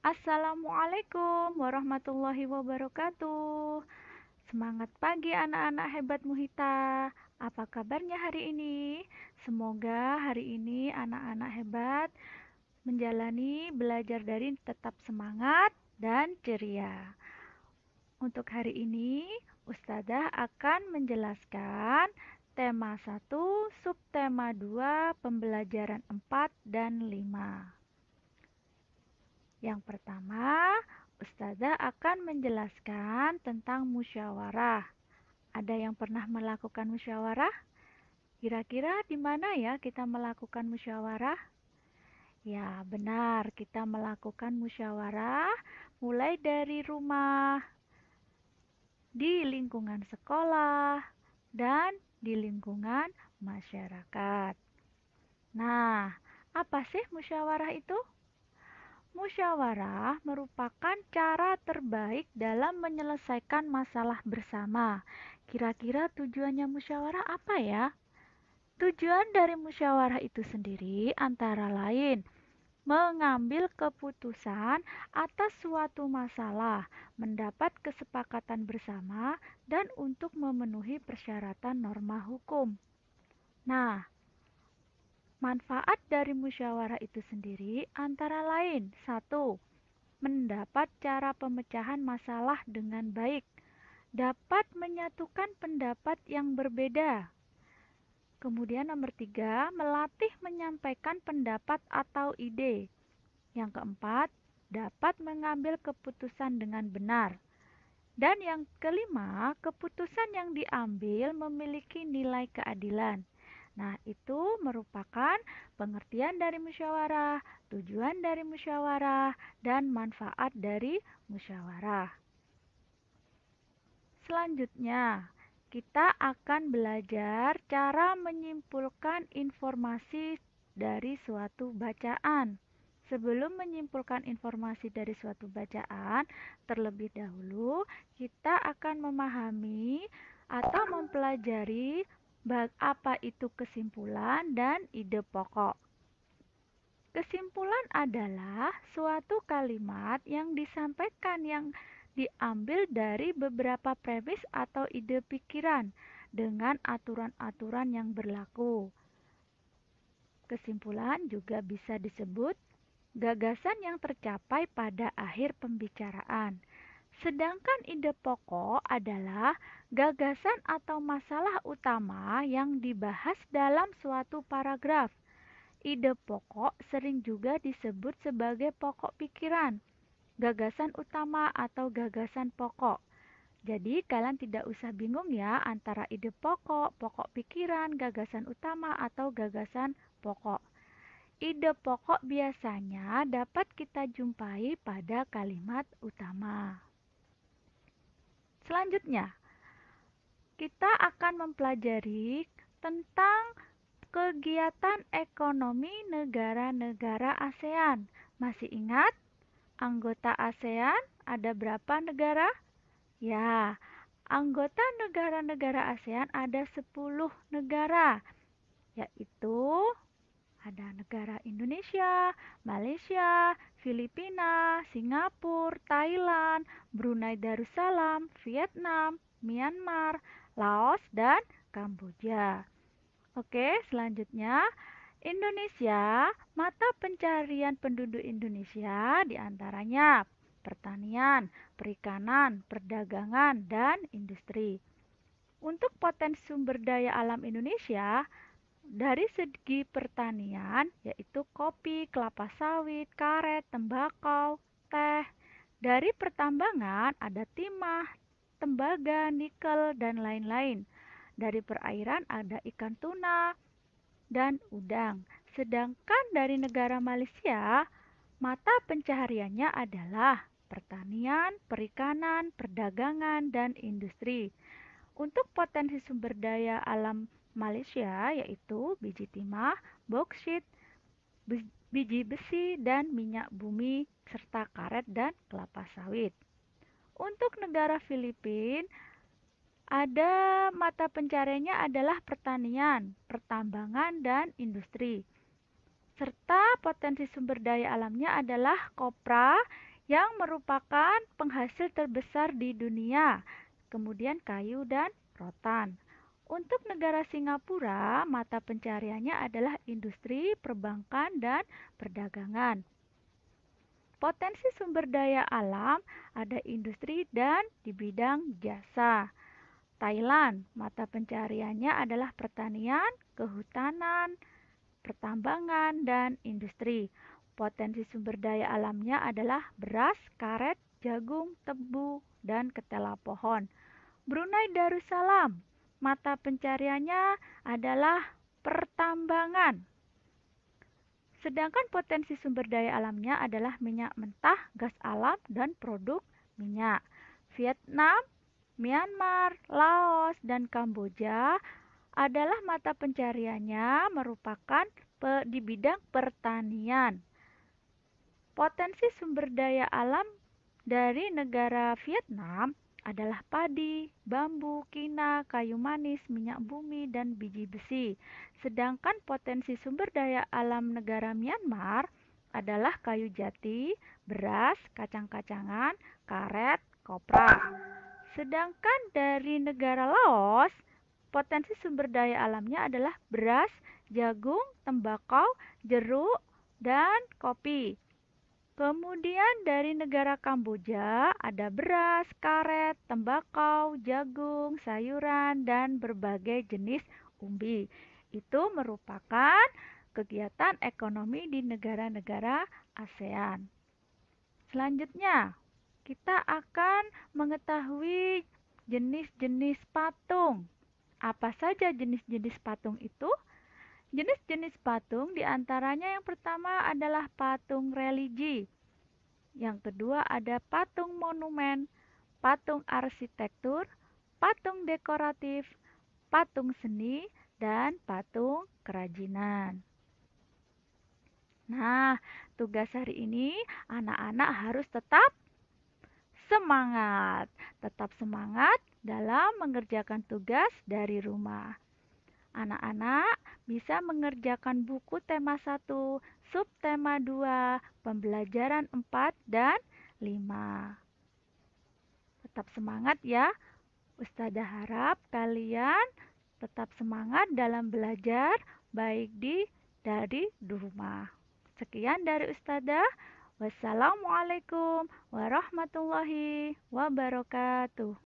Assalamualaikum warahmatullahi wabarakatuh. Semangat pagi anak-anak hebat Muhita. Apa kabarnya hari ini? Semoga hari ini anak-anak hebat menjalani belajar dari tetap semangat dan ceria. Untuk hari ini, Ustazah akan menjelaskan tema 1, subtema 2, pembelajaran 4 dan 5. Yang pertama, Ustazah akan menjelaskan tentang musyawarah. Ada yang pernah melakukan musyawarah? Kira-kira di mana ya kita melakukan musyawarah? Ya, benar, kita melakukan musyawarah mulai dari rumah, di lingkungan sekolah, dan di lingkungan masyarakat. Nah, apa sih musyawarah itu? Musyawarah merupakan cara terbaik dalam menyelesaikan masalah bersama. Kira-kira tujuannya musyawarah apa ya? Tujuan dari musyawarah itu sendiri antara lain mengambil keputusan atas suatu masalah, mendapat kesepakatan bersama, dan untuk memenuhi persyaratan norma hukum. Nah, manfaat dari musyawarah itu sendiri antara lain: satu, mendapat cara pemecahan masalah dengan baik, dapat menyatukan pendapat yang berbeda. Kemudian nomor tiga, melatih menyampaikan pendapat atau ide. Yang keempat, dapat mengambil keputusan dengan benar. Dan yang kelima, keputusan yang diambil memiliki nilai keadilan. Nah, itu merupakan pengertian dari musyawarah, tujuan dari musyawarah, dan manfaat dari musyawarah. Selanjutnya, kita akan belajar cara menyimpulkan informasi dari suatu bacaan. Sebelum menyimpulkan informasi dari suatu bacaan, terlebih dahulu kita akan memahami atau mempelajari apa itu kesimpulan dan ide pokok. Kesimpulan adalah suatu kalimat yang disampaikan yang diambil dari beberapa premis atau ide pikiran dengan aturan-aturan yang berlaku. Kesimpulan juga bisa disebut gagasan yang tercapai pada akhir pembicaraan. Sedangkan ide pokok adalah gagasan atau masalah utama yang dibahas dalam suatu paragraf. Ide pokok sering juga disebut sebagai pokok pikiran, gagasan utama atau gagasan pokok. Jadi kalian tidak usah bingung ya antara ide pokok, pokok pikiran, gagasan utama atau gagasan pokok. Ide pokok biasanya dapat kita jumpai pada kalimat utama. Selanjutnya, kita akan mempelajari tentang kegiatan ekonomi negara-negara ASEAN. Masih ingat anggota ASEAN ada berapa negara? Ya, anggota negara-negara ASEAN ada 10 negara, yaitu ada negara Indonesia, Malaysia, Filipina, Singapura, Thailand, Brunei Darussalam, Vietnam, Myanmar, Laos, dan Kamboja. Oke, selanjutnya Indonesia, mata pencarian penduduk Indonesia diantaranya pertanian, perikanan, perdagangan, dan industri. Untuk potensi sumber daya alam Indonesia, dari segi pertanian, yaitu kopi, kelapa sawit, karet, tembakau, teh. Dari pertambangan ada timah, tembaga, nikel, dan lain-lain. Dari perairan ada ikan tuna dan udang. Sedangkan dari negara Malaysia, mata pencahariannya adalah pertanian, perikanan, perdagangan, dan industri. Untuk potensi sumber daya alam Malaysia yaitu biji timah, boksit, biji besi, dan minyak bumi, serta karet dan kelapa sawit. Untuk negara Filipina, ada mata pencariannya adalah pertanian, pertambangan, dan industri. Serta potensi sumber daya alamnya adalah kopra yang merupakan penghasil terbesar di dunia, kemudian kayu dan rotan. Untuk negara Singapura, mata pencariannya adalah industri, perbankan, dan perdagangan. Potensi sumber daya alam ada industri dan di bidang jasa. Thailand, mata pencariannya adalah pertanian, kehutanan, pertambangan, dan industri. Potensi sumber daya alamnya adalah beras, karet, jagung, tebu, dan ketela pohon. Brunei Darussalam, mata pencariannya adalah pertambangan. Sedangkan potensi sumber daya alamnya adalah minyak mentah, gas alam, dan produk minyak. Vietnam, Myanmar, Laos, dan Kamboja adalah mata pencariannya merupakan di bidang pertanian. Potensi sumber daya alam dari negara Vietnam adalah padi, bambu, kina, kayu manis, minyak bumi, dan biji besi. Sedangkan potensi sumber daya alam negara Myanmar adalah kayu jati, beras, kacang-kacangan, karet, kopra. Sedangkan dari negara Laos, potensi sumber daya alamnya adalah beras, jagung, tembakau, jeruk, dan kopi. Kemudian dari negara Kamboja ada beras, karet, tembakau, jagung, sayuran, dan berbagai jenis umbi. Itu merupakan kegiatan ekonomi di negara-negara ASEAN. Selanjutnya, kita akan mengetahui jenis-jenis patung. Apa saja jenis-jenis patung itu? Jenis-jenis patung diantaranya yang pertama adalah patung religi. Yang kedua ada patung monumen, patung arsitektur, patung dekoratif, patung seni, dan patung kerajinan. Nah, tugas hari ini anak-anak harus tetap semangat. Tetap semangat dalam mengerjakan tugas dari rumah. Anak-anak bisa mengerjakan buku tema 1, subtema 2, pembelajaran 4 dan 5. Tetap semangat ya. Ustazah harap kalian tetap semangat dalam belajar baik dari rumah. Sekian dari Ustazah. Wassalamualaikum warahmatullahi wabarakatuh.